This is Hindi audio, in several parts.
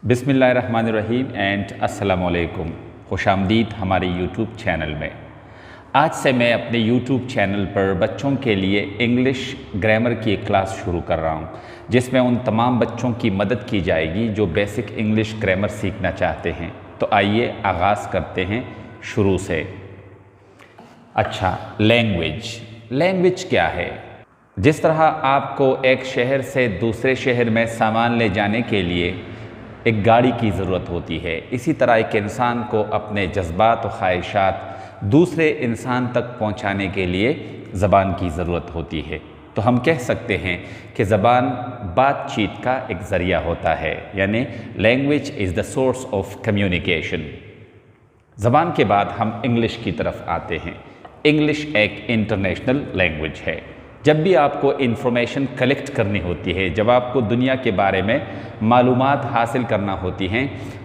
बिस्मिल्लाहिर्रहमानिर्रहीम एंड अस्सलाम वालेकुम। खुशामदीद हमारे यूट्यूब चैनल में। आज से मैं अपने यूट्यूब चैनल पर बच्चों के लिए इंग्लिश ग्रामर की एक क्लास शुरू कर रहा हूँ, जिसमें उन तमाम बच्चों की मदद की जाएगी जो बेसिक इंग्लिश ग्रामर सीखना चाहते हैं। तो आइए आगाज़ करते हैं शुरू से। अच्छा, लैंग्वेज क्या है? जिस तरह आपको एक शहर से दूसरे शहर में सामान ले जाने के लिए एक गाड़ी की ज़रूरत होती है, इसी तरह एक इंसान को अपने जज्बात और ख्वाहिशात दूसरे इंसान तक पहुंचाने के लिए ज़बान की ज़रूरत होती है। तो हम कह सकते हैं कि ज़बान बातचीत का एक ज़रिया होता है, यानी language is the source of communication. ज़बान के बाद हम इंग्लिश की तरफ आते हैं। इंग्लिश एक इंटरनेशनल लैंग्वेज है। जब भी आपको इन्फॉर्मेशन कलेक्ट करनी होती है, जब आपको दुनिया के बारे में मालूमात हासिल करना होती हैं,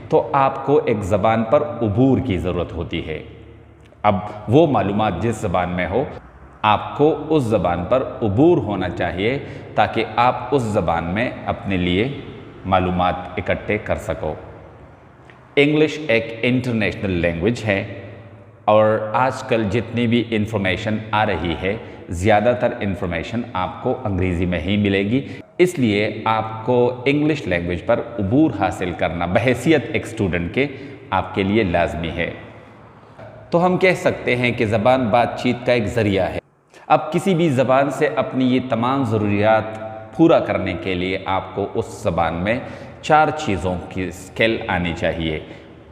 तो आपको एक ज़बान पर उबूर की ज़रूरत होती है। अब वो मालूमात जिस ज़बान में हो, आपको उस ज़बान पर उबूर होना चाहिए ताकि आप उस ज़बान में अपने लिए मालूमात इकट्ठे कर सको। इंग्लिश एक इंटरनेशनल लैंग्वेज है और आजकल जितनी भी इंफॉर्मेशन आ रही है, ज़्यादातर इंफॉर्मेशन आपको अंग्रेज़ी में ही मिलेगी। इसलिए आपको इंग्लिश लैंग्वेज पर उबूर हासिल करना बहैसियत एक स्टूडेंट के आपके लिए लाजमी है। तो हम कह सकते हैं कि ज़बान बातचीत का एक ज़रिया है। अब किसी भी ज़बान से अपनी ये तमाम ज़रूरियात पूरा करने के लिए आपको उस ज़बान में 4 चीज़ों की स्किल आनी चाहिए।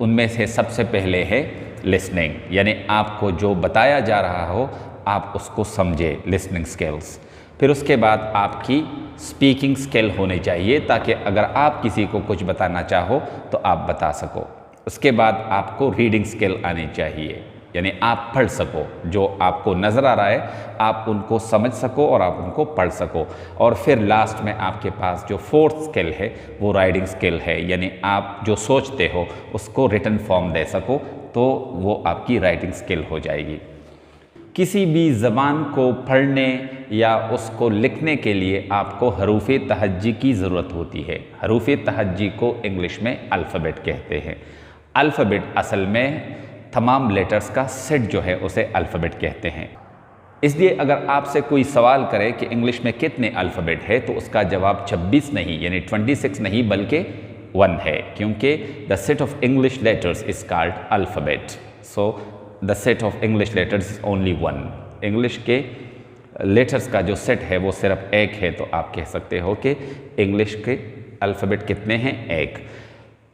उनमें से सबसे पहले है लिसनिंग, यानी आपको जो बताया जा रहा हो आप उसको समझे, लिसनिंग स्किल्स। फिर उसके बाद आपकी स्पीकिंग स्किल होनी चाहिए ताकि अगर आप किसी को कुछ बताना चाहो तो आप बता सको। उसके बाद आपको रीडिंग स्किल आनी चाहिए, यानी आप पढ़ सको, जो आपको नज़र आ रहा है आप उनको समझ सको और आप उनको पढ़ सको। और फिर लास्ट में आपके पास जो 4th स्किल है वो राइटिंग स्किल है, यानी आप जो सोचते हो उसको रिटन फॉर्म दे सको, तो वो आपकी राइटिंग स्किल हो जाएगी। किसी भी ज़बान को पढ़ने या उसको लिखने के लिए आपको हरूफ़ तहज्जी की ज़रूरत होती है। हरूफ़ तहज्जी को इंग्लिश में अल्फ़ाबेट कहते हैं। अल्फ़ाबेट असल में तमाम लेटर्स का सेट जो है उसे अल्फ़ाबेट कहते हैं। इसलिए अगर आपसे कोई सवाल करे कि इंग्लिश में कितने अल्फ़ाबेट है, तो उसका जवाब 26 नहीं यानी 26 नहीं बल्कि 1 है, क्योंकि the set of English letters is called alphabet. So the set of English letters is only 1। English के लेटर्स का जो सेट है वो सिर्फ 1 है, तो आप कह सकते हो कि इंग्लिश के अल्फ़ाबेट कितने हैं? 1।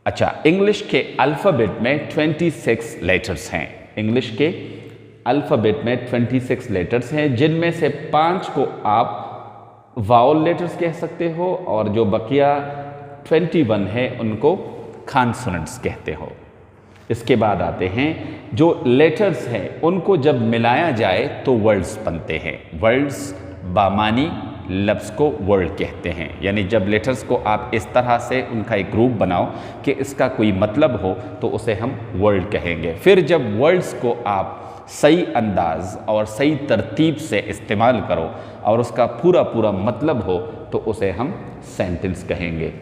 अच्छा, इंग्लिश के अल्फ़ाबेट में 26 लेटर्स हैं। इंग्लिश के अल्फ़ाबेट में 26 लेटर्स हैं, जिनमें से 5 को आप वावल लेटर्स कह सकते हो और जो बकिया 21 है उनको कॉन्सोनेंट्स कहते हो। इसके बाद आते हैं जो लेटर्स हैं, उनको जब मिलाया जाए तो वर्ड्स बनते हैं। वर्ड्स बामानी लफ्ज़ को वर्ड कहते हैं, यानी जब लेटर्स को आप इस तरह से उनका एक ग्रुप बनाओ कि इसका कोई मतलब हो तो उसे हम वर्ड कहेंगे। फिर जब वर्ड्स को आप सही अंदाज और सही तरतीब से इस्तेमाल करो और उसका पूरा मतलब हो तो उसे हम सेंटेंस कहेंगे।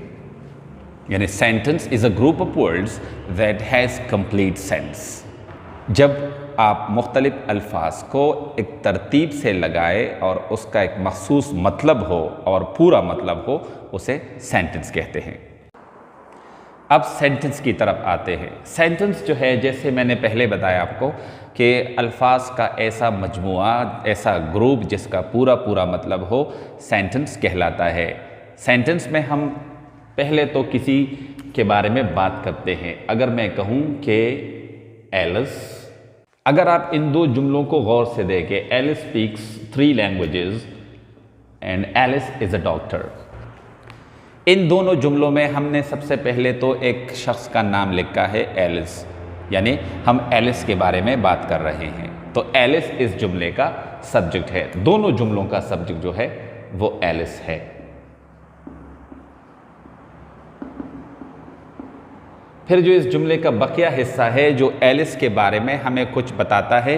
यानी sentence is a group of words that has complete sense. जब आप मुख्तलिफ अल्फाज को एक तरतीब से लगाए और उसका एक मखसूस मतलब हो और पूरा मतलब हो, उसे सेंटेंस कहते हैं। अब सेंटेंस की तरफ आते हैं। सेंटेंस जो है, जैसे मैंने पहले बताया आपको कि अल्फाज का ऐसा मजमुआ, ऐसा ग्रुप जिसका पूरा मतलब हो, सेंटेंस कहलाता है। सेंटेंस में हम पहले तो किसी के बारे में बात करते हैं। अगर मैं कहूँ कि एलिस, अगर आप इन 2 जुमलों को गौर से देखें, Alice speaks 3 languages and Alice is a doctor. इन दोनों जुमलों में हमने सबसे पहले तो एक शख्स का नाम लिखा है एलिस, यानी हम एलिस के बारे में बात कर रहे हैं। तो एलिस इस जुमले का सब्जेक्ट है। दोनों जुमलों का सब्जेक्ट जो है वो एलिस है। फिर जो इस जुमले का बकिया हिस्सा है जो एलिस के बारे में हमें कुछ बताता है,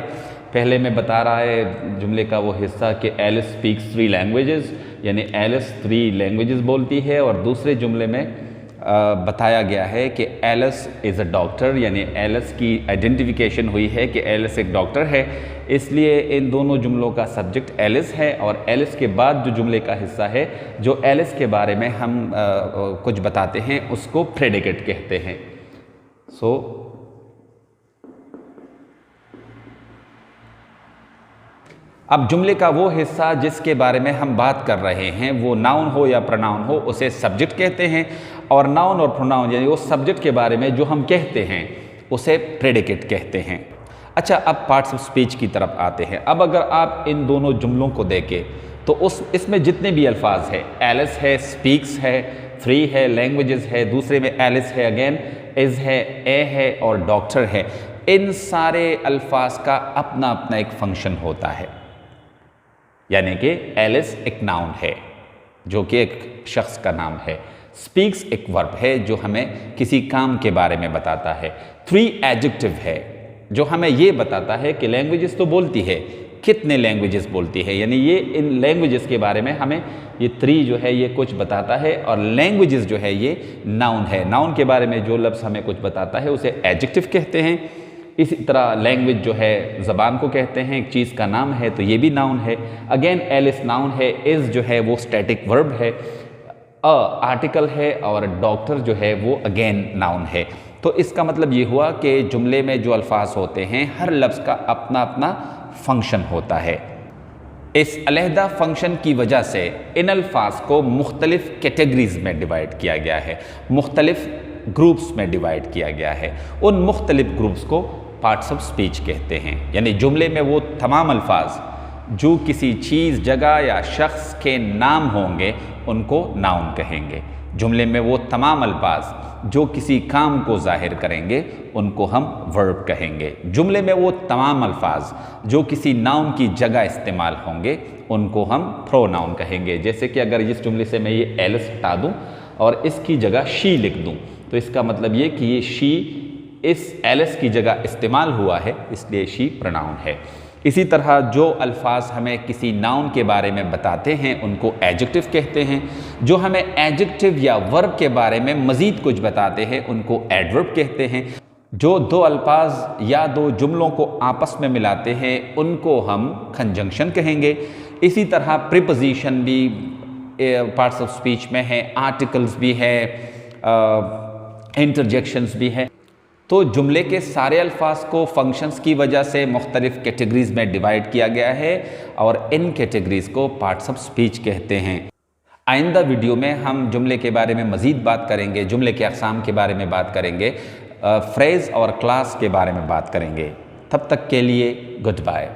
पहले मैं बता रहा है जुमले का वो हिस्सा कि एलिस स्पीक्स 3 लैंग्वेजेस, यानी एलिस 3 लैंग्वेजेस बोलती है। और दूसरे जुमले में बताया गया है कि एलिस इज़ अ डॉक्टर, यानी एलिस की आइडेंटिफिकेशन हुई है कि एलिस एक डॉक्टर है, इसलिए इन दोनों जुमलों का सब्जेक्ट एलिस है। और एलिस के बाद जो जुमले का हिस्सा है, जो एलिस के बारे में हम कुछ बताते हैं, उसको प्रेडिकेट कहते हैं। अब जुमले का वो हिस्सा जिसके बारे में हम बात कर रहे हैं, वो नाउन हो या प्रोनाउन हो, उसे सब्जेक्ट कहते हैं। और नाउन और प्रोनाउन यानी वो सब्जेक्ट के बारे में जो हम कहते हैं, उसे प्रेडिकेट कहते हैं। अच्छा, अब पार्ट्स ऑफ स्पीच की तरफ आते हैं। अब अगर आप इन दोनों जुमलों को देखें तो इसमें जितने भी अल्फाज है, एलिस है, स्पीक्स है, फ्री है, लैंग्वेजेस है, दूसरे में एलिस है, अगेन इज़ है, ए है और डॉक्टर है, इन सारे अल्फाज का अपना अपना एक फंक्शन होता है। यानी कि एलिस एक नाउन है जो कि एक शख्स का नाम है, स्पीक्स एक वर्ब है जो हमें किसी काम के बारे में बताता है, थ्री एडजेक्टिव है जो हमें ये बताता है कि लैंग्वेजेस तो बोलती है, कितने लैंग्वेजेस बोलती है, यानी ये इन लैंग्वेजेस के बारे में हमें ये थ्री जो है ये कुछ बताता है। और लैंग्वेजेस जो है ये नाउन है, नाउन के बारे में जो लफ्ज़ हमें कुछ बताता है उसे एडजेक्टिव कहते हैं। इसी तरह लैंग्वेज जो है ज़बान को कहते हैं, एक चीज़ का नाम है तो ये भी नाउन है। अगेन एलिस नाउन है, इज़ जो है वो स्टैटिक वर्ब है, आर्टिकल है, और डॉक्टर जो है वो अगेन नाउन है। तो इसका मतलब ये हुआ कि जुमले में जो अल्फाज होते हैं, हर लफ्ज़ का अपना अपना फंक्शन होता है। इस अलहदा फंक्शन की वजह से इन अल्फाज को मुख्तलिफ कैटेगरीज में डिवाइड किया गया है, मुख्तलिफ ग्रुप्स में डिवाइड किया गया है। उन मुख्तलिफ ग्रुप्स को पार्ट्स ऑफ स्पीच कहते हैं। यानी जुमले में वो तमाम अल्फाज जो किसी चीज़, जगह या शख्स के नाम होंगे उनको नाउन कहेंगे। जुमले में वो तमाम अल्फाज जो किसी काम को जाहिर करेंगे उनको हम वर्ब कहेंगे। जुमले में वो तमाम अल्फाज जो किसी नाउन की जगह इस्तेमाल होंगे उनको हम प्रोनाउन कहेंगे। जैसे कि अगर इस जुमले से मैं ये एलिस हटा दूँ और इसकी जगह शी लिख दूँ तो इसका मतलब ये कि ये शी इस एलिस की जगह इस्तेमाल हुआ है, इसलिए शी प्रोनाउन है। इसी तरह जो अल्फाज हमें किसी नाउन के बारे में बताते हैं उनको एडजेक्टिव कहते हैं। जो हमें एडजेक्टिव या वर्ब के बारे में मज़ीद कुछ बताते हैं उनको एडवर्ब कहते हैं। जो दो अल्फाज या दो जुमलों को आपस में मिलाते हैं उनको हम कंजंक्शन कहेंगे। इसी तरह प्रीपोजिशन भी पार्ट्स ऑफ स्पीच में है, आर्टिकल्स भी है, इंटरजेक्शंस भी है। तो जुमले के सारे अल्फाज को फंक्शंस की वजह से मुख्तलिफ कैटेगरीज में डिवाइड किया गया है और इन कैटेगरीज को पार्ट्स ऑफ स्पीच कहते हैं। आइंदा वीडियो में हम जुमले के बारे में मज़ीद बात करेंगे, जुमले के अक़साम के बारे में बात करेंगे, फ्रेज़ और क्लास के बारे में बात करेंगे। तब तक के लिए गुड बाय।